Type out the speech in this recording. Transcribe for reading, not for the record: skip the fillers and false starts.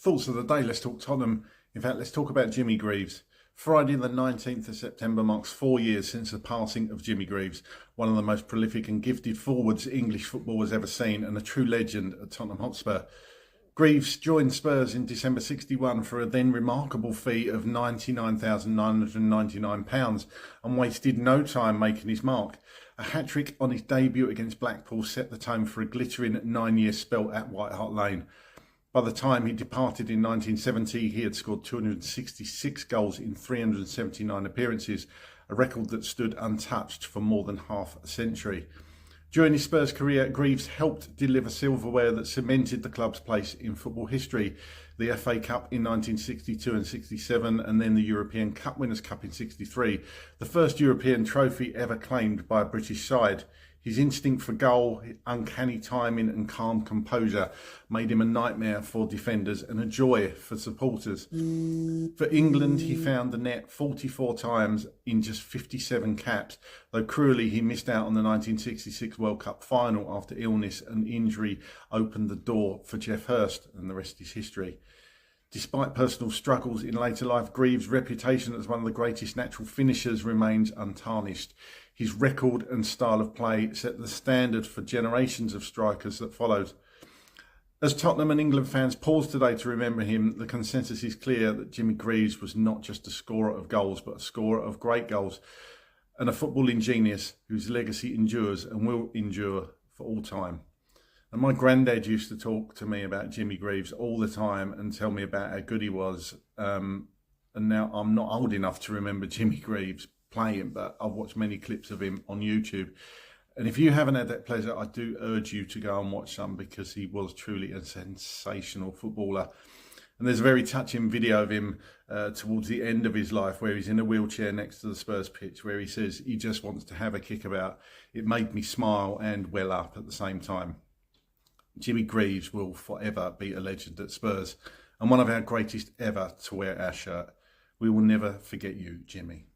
Thoughts of the day, let's talk Tottenham. In fact, let's talk about Jimmy Greaves. Friday the 19th of September marks 4 years since the passing of Jimmy Greaves, one of the most prolific and gifted forwards English football has ever seen and a true legend at Tottenham Hotspur. Greaves joined Spurs in December '61 for a then remarkable fee of £99,999 and wasted no time making his mark. A hat-trick on his debut against Blackpool set the tone for a glittering 9-year spell at White Hart Lane. By the time he departed in 1970, he had scored 266 goals in 379 appearances, a record that stood untouched for more than half a century. During his Spurs career, Greaves helped deliver silverware that cemented the club's place in football history. The FA Cup in 1962 and 67, and then the European Cup Winners' Cup in 63, the first European trophy ever claimed by a British side. His instinct for goal, uncanny timing and calm composure made him a nightmare for defenders and a joy for supporters. For England, he found the net 44 times in just 57 caps, though cruelly he missed out on the 1966 World Cup final after illness and injury opened the door for Geoff Hurst, and the rest is history. Despite personal struggles in later life, Greaves' reputation as one of the greatest natural finishers remains untarnished. His record and style of play set the standard for generations of strikers that followed. As Tottenham and England fans pause today to remember him, the consensus is clear that Jimmy Greaves was not just a scorer of goals, but a scorer of great goals, and a footballing genius whose legacy endures and will endure for all time. And my granddad used to talk to me about Jimmy Greaves all the time and tell me about how good he was. And now I'm not old enough to remember Jimmy Greaves playing, but I've watched many clips of him on YouTube. And if you haven't had that pleasure, I do urge you to go and watch some, because he was truly a sensational footballer. And there's a very touching video of him towards the end of his life where he's in a wheelchair next to the Spurs pitch, where he says he just wants to have a kick about. It made me smile and well up at the same time. Jimmy Greaves will forever be a legend at Spurs and one of our greatest ever to wear our shirt. We will never forget you, Jimmy.